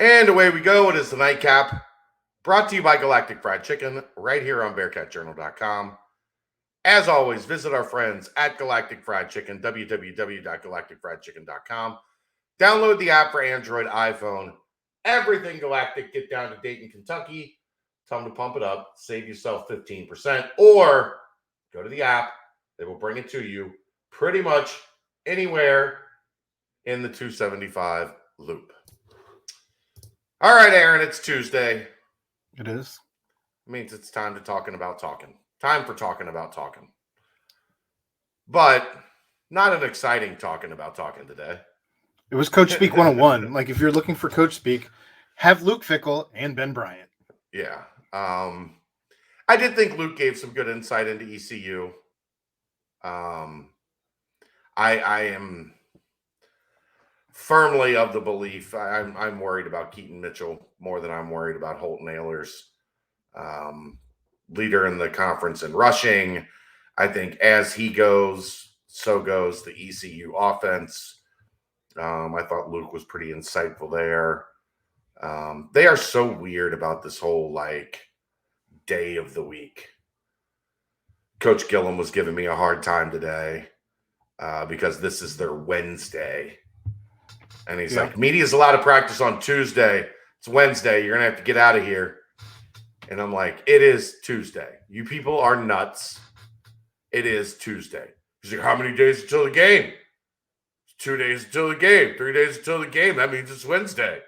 And away we go. It is the Nightcap, brought to you by Galactic Fried Chicken, right here on BearcatJournal.com. As always, visit our friends at Galactic Fried Chicken, www.galacticfriedchicken.com. Download the app for Android, iPhone, everything Galactic. Get down to Dayton, Kentucky. Tell them to pump it up. Save yourself 15%. Or go to the app. They will bring it to you pretty much anywhere in the 275 loop. All right, Aaron, it's Tuesday. It is. It means it's time to talking about talking. Time for talking about talking. But not an exciting talking about talking today. It was Coach Speak 101. Like, if you're looking for Coach Speak, have Luke Fickell and Ben Bryant. Yeah. I did think Luke gave some good insight into ECU. I am firmly of the belief I'm worried about Keaton Mitchell more than I'm worried about Holton Ahlers. Leader in the conference in rushing. I think as he goes, so goes the ECU offense. I thought Luke was pretty insightful there. They are so weird about this whole day of the week. Coach Gillum was giving me a hard time today because this is their Wednesday. And he's like, media's allowed to practice on Tuesday. It's Wednesday. You're going to have to get out of here. And I'm like, it is Tuesday. You people are nuts. It is Tuesday. He's like, how many days until the game? 2 days until the game. 3 days until the game. That means it's Wednesday.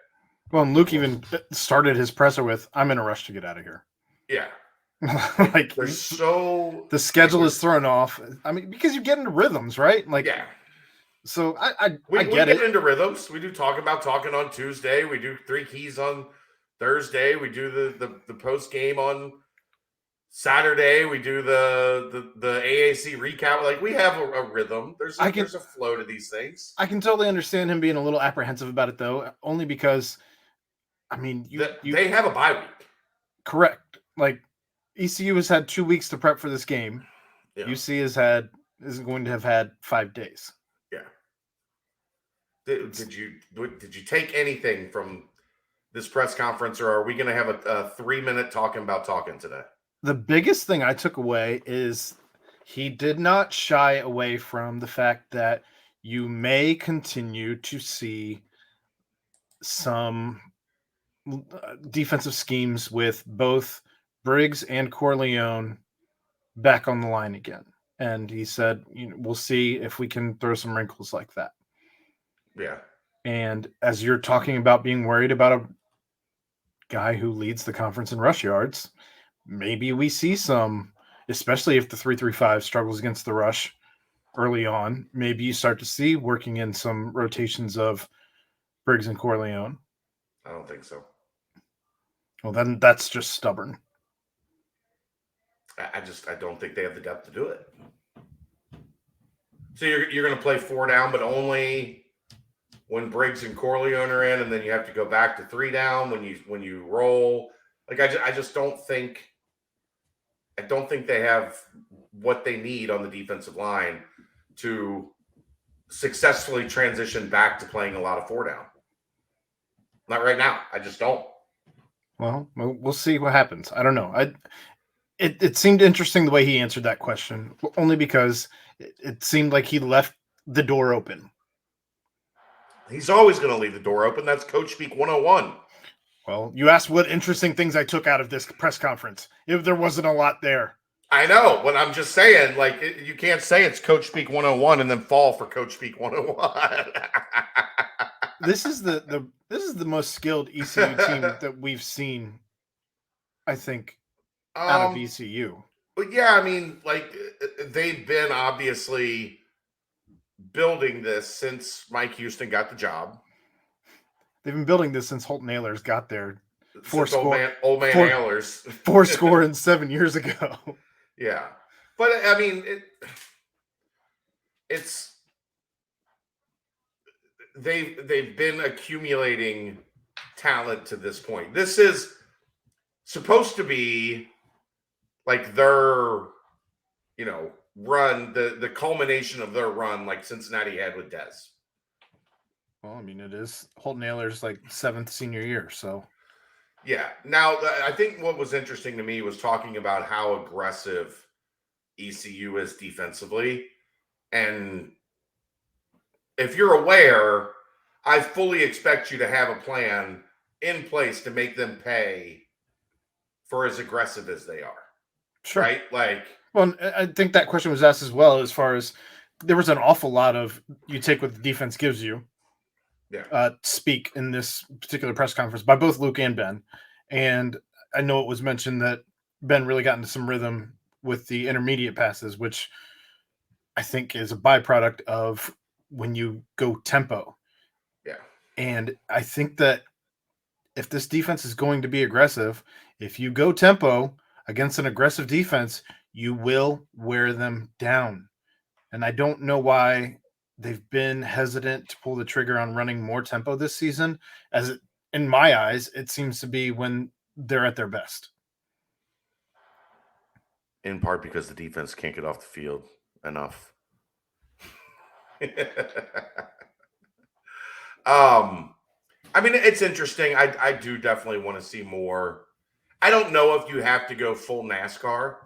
Well, and Luke even started his presser with, I'm in a rush to get out of here. Yeah. Like, they're so... The schedule is thrown off. I mean, because you get into rhythms, right? Like, yeah. So we get into rhythms. We do talk about talking on Tuesday. We do Three Keys on Thursday. We do the post game on Saturday. We do the AAC recap. Like, we have a rhythm. There's a flow to these things. I can totally understand him being a little apprehensive about it, though, only because, I mean, they have a bye week. Correct. Like, ECU has had 2 weeks to prep for this game. Yeah. UC is going to have had 5 days. Yeah. Did you take anything from this press conference, or are we going to have a 3-minute talking about talking today? The biggest thing I took away is he did not shy away from the fact that you may continue to see some defensive schemes with both Briggs and Corleone back on the line again. And he said, we'll see if we can throw some wrinkles like that. Yeah. And as you're talking about being worried about a guy who leads the conference in rush yards, maybe we see some, especially if the 3-3-5 struggles against the rush early on, maybe you start to see working in some rotations of Briggs and Corleone. I don't think so. Well, then that's just stubborn. I don't think they have the depth to do it. So you're going to play 4 down, but only when Briggs and Corleone are in, and then you have to go back to 3 down when you roll. Like, I just don't think they have what they need on the defensive line to successfully transition back to playing a lot of 4 down. Not right now. I just don't. Well, we'll see what happens. I don't know. It seemed interesting the way he answered that question, only because it seemed like he left the door open. He's always going to leave the door open. That's Coach Speak 101. Well, you asked what interesting things I took out of this press conference. If there wasn't a lot there. I know, but I'm just saying, you can't say it's Coach Speak 101 and then fall for Coach Speak 101. This is the most skilled ECU team that we've seen, I think, out of ECU. But yeah, I mean, they've been obviously building this since Mike Houston got the job. They've been building this since Holton Ahlers got there. Old man Ahlers. 4 years ago. Yeah. But I mean, they've been accumulating talent to this point. This is supposed to be like their, run, the culmination of their run, like Cincinnati had with Dez. Well, I mean, it is Holt Naylor's like 7th senior year, so Yeah. Now, I think what was interesting to me was talking about how aggressive ECU is defensively. And if you're aware, I fully expect you to have a plan in place to make them pay for as aggressive as they are. sure. Right? Like, Well, I think that question was asked as well, as far as there was an awful lot of you take what the defense gives you yeah. speak in this particular press conference by both Luke and Ben. And I know it was mentioned that Ben really got into some rhythm with the intermediate passes, which I think is a byproduct of when you go tempo. Yeah. And I think that if this defense is going to be aggressive, if you go tempo against an aggressive defense, you will wear them down. And I don't know why they've been hesitant to pull the trigger on running more tempo this season, as it, in my eyes, it seems to be when they're at their best. In part because the defense can't get off the field enough. I mean, it's interesting. I do definitely want to see more. I don't know if you have to go full NASCAR.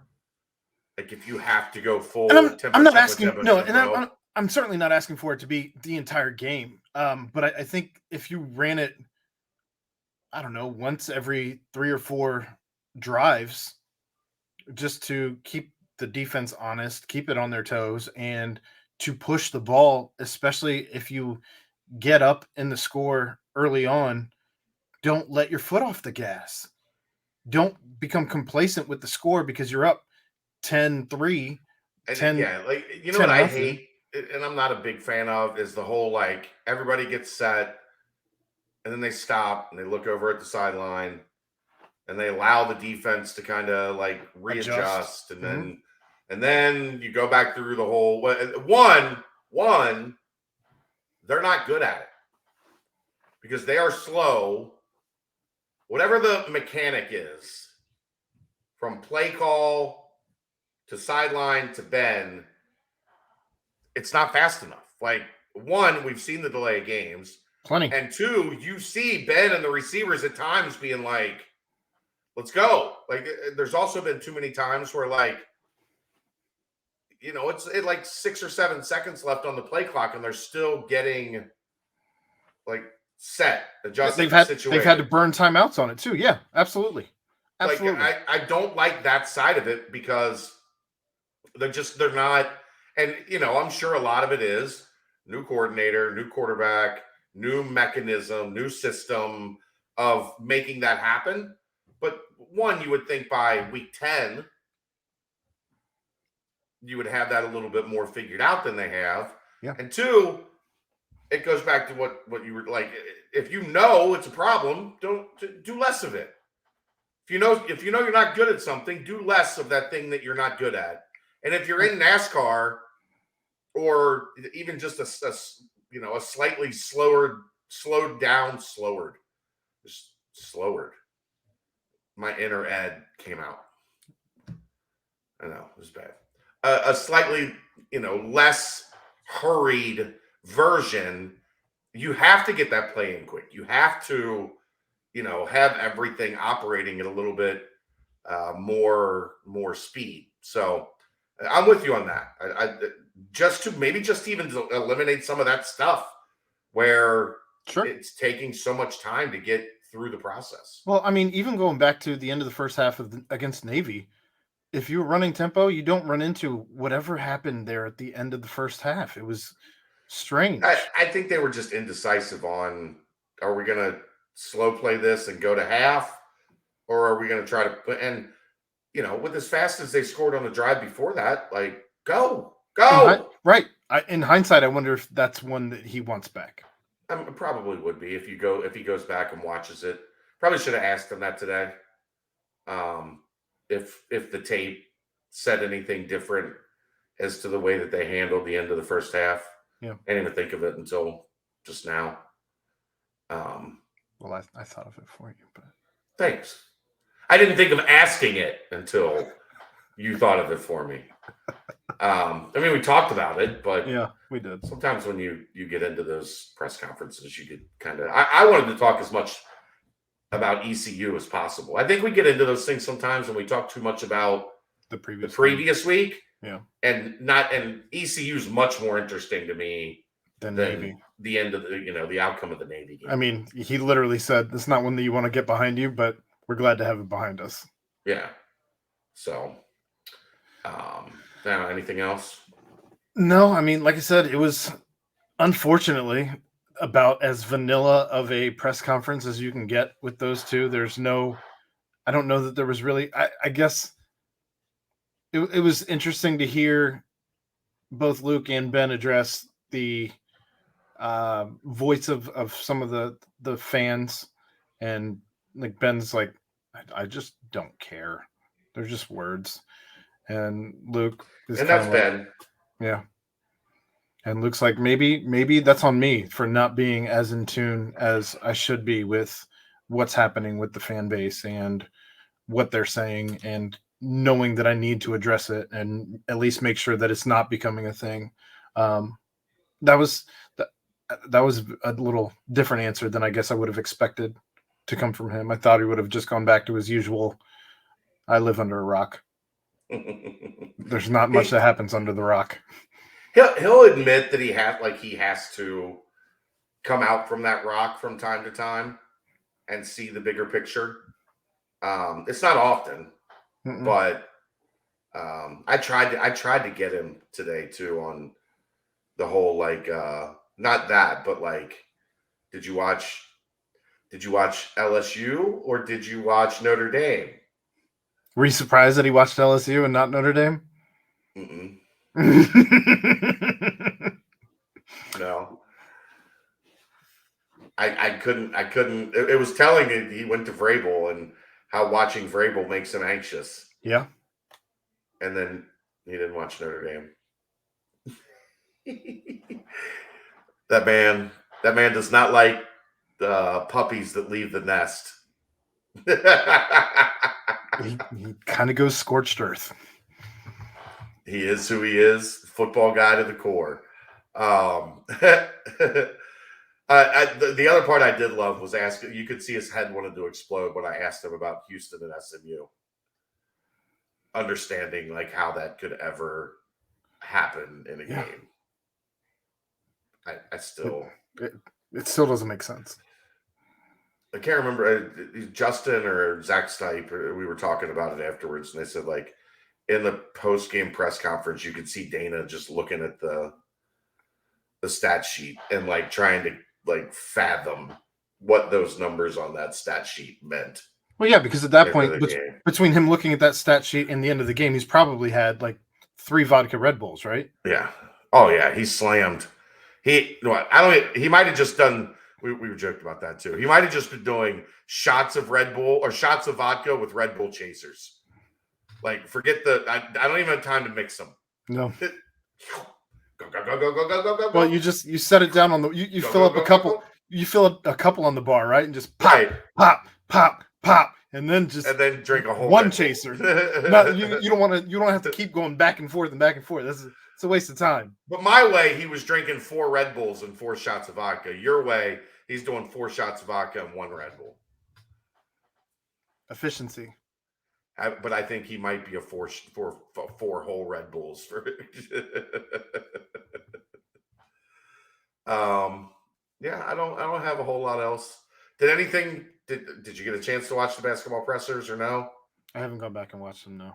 Like if you have to go full And I'm not asking no, and tempo. I'm certainly not asking for it to be the entire game. But I think if you ran it, I don't know, once every 3 or 4 drives, just to keep the defense honest, keep it on their toes, and to push the ball, especially if you get up in the score early on, don't let your foot off the gas. Don't become complacent with the score because you're up 10-3, And 10 yeah, like you know what 10 I nothing. hate, and I'm not a big fan of, is the whole like everybody gets set and then they stop and they look over at the sideline and they allow the defense to kind of like Adjust. readjust Mhm. and then you go back through the whole one they're not good at it because they are slow. Whatever the mechanic is, from play call to sideline to Ben, it's not fast enough. Like, one, we've seen the delay of games. Plenty. And two, you see Ben and the receivers at times being like, let's go. Like, there's also been too many times where, like, you know, it's like 6 or 7 seconds left on the play clock and they're still getting like set, Yeah, adjusted, they've had to situated. burn timeouts on it too. Yeah, absolutely. Like, Absolutely. I don't like that side of it because they're not, and you know, I'm sure a lot of it is new coordinator, new quarterback, new mechanism, new system of making that happen. But one, you would think by week 10 you would have that a little bit more figured out than they have. Yeah. And two, it goes back to what you were like, if you know it's a problem, don't do less of it. If you know you're not good at something, do less of that thing that you're not good at. And if you're in NASCAR, or even just a slightly just slowered. My inner Ed came out. I know it was bad. A slightly less hurried version. You have to get that play in quick. You have to have everything operating at a little bit more speed. So I'm with you on that. Just even to eliminate some of that stuff where Sure. it's taking so much time to get through the process. Well, I mean, even going back to the end of the first half against Navy, if you were running tempo, you don't run into whatever happened there at the end of the first half. It was strange. I think they were just indecisive on, are we going to slow play this and go to half, or are we going to try to put, and with as fast as they scored on the drive before that, like go. Right. In hindsight, I wonder if that's one that he wants back. Probably would be if he goes back and watches it. Probably should have asked him that today. If the tape said anything different as to the way that they handled the end of the first half. Yeah. I didn't even think of it until just now. Well, I thought of it for you, but thanks. I didn't think of asking it until you thought of it for me. I mean, we talked about it, but Yeah, we did. sometimes when you get into those press conferences, you get kind of. I wanted to talk as much about ECU as possible. I think we get into those things sometimes when we talk too much about The the previous previous week, yeah, and ECU is much more interesting to me then than Navy. the end of the outcome of the Navy game. I mean, he literally said it's not one that you want to get behind you, but we're glad to have it behind us. Yeah. So, now anything else? No, I mean, like I said, it was unfortunately about as vanilla of a press conference as you can get with those two. I don't know that there was really, I guess it was interesting to hear both Luke and Ben address the voice of some of the fans, and like Ben's like, I just don't care. They're just words, and Luke is And kind that's of like, Ben. yeah. And Luke's like, maybe that's on me for not being as in tune as I should be with what's happening with the fan base and what they're saying, and knowing that I need to address it and at least make sure that it's not becoming a thing. Um, that was that, that was a little different answer than I guess I would have expected to come from him. I thought he would have just gone back to his usual, I live under a rock. There's not much that happens under the rock. He'll admit that he has to come out from that rock from time to time and see the bigger picture. It's not often, Mm-mm. but I tried to get him today too on the whole not that, but did you watch LSU or did you watch Notre Dame? Were you surprised that he watched LSU and not Notre Dame? Mm-mm. No. I couldn't. It was telling that he went to Vrabel and how watching Vrabel makes him anxious. Yeah. And then he didn't watch Notre Dame. That man does not like the puppies that leave the nest. He kind of goes scorched earth. He is who he is, football guy to the core. The other part I did love was asking. You could see his head wanted to explode when I asked him about Houston and SMU, understanding how that could ever happen in a game. I still, it still doesn't make sense. I can't remember Justin or Zach Stipe. We were talking about it afterwards, and they said in the post game press conference, you could see Dana just looking at the stat sheet and trying to fathom what those numbers on that stat sheet meant. Well, yeah, because at that point, between him looking at that stat sheet and the end of the game, he's probably had 3 vodka Red Bulls, right? Yeah. Oh yeah, he slammed. He might have just done. We were joking about that too. He might have just been doing shots of Red Bull or shots of vodka with Red Bull chasers. Forget I don't even have time to mix them. No. Go. Well, you set it down on the. You fill up a couple. Go. You fill a couple on the bar, right, and just pop, and then drink a whole one chaser. No, you don't want to. You don't have to keep going back and forth and back and forth. It's a waste of time. But my way, he was drinking 4 Red Bulls and 4 shots of vodka. Your way, he's doing 4 shots of vodka and 1 Red Bull. Efficiency. But I think he might be a 4 whole Red Bulls for. Yeah, I don't have a whole lot else. Did you get a chance to watch the basketball pressers or no? I haven't gone back and watched them. No.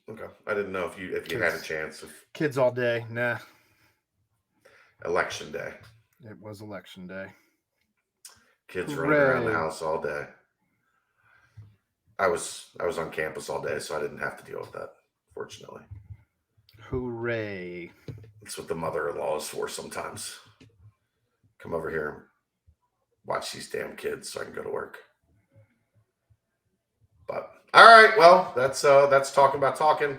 Okay, I didn't know if you had a chance. Kids all day, nah. Election day. It was election day. Kids running around the house all day. I was on campus all day, so I didn't have to deal with that, fortunately. Hooray. That's what the mother-in-law is for sometimes. Come over here and watch these damn kids so I can go to work. But all right, well, that's talking about talking.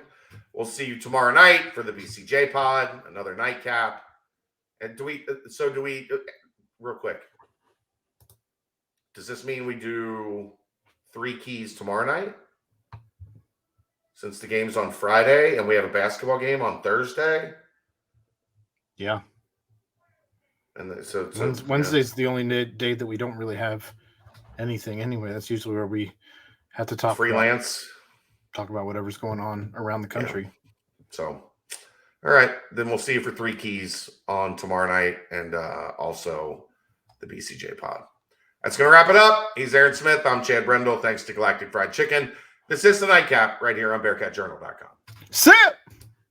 We'll see you tomorrow night for the BCJ pod, another nightcap. And do we real quick, does this mean we do 3 keys tomorrow night? since the game's on Friday and we have a basketball game on Thursday. Yeah. And so Wednesday's the only day that we don't really have anything anyway. That's usually where we have to talk about whatever's going on around the country. Yeah. So, all right. Then we'll see you for 3 Keys on tomorrow night and also the BCJ pod. That's going to wrap it up. He's Aaron Smith. I'm Chad Brendel. Thanks to Galactic Fried Chicken. This is the Nightcap right here on BearcatJournal.com. See ya!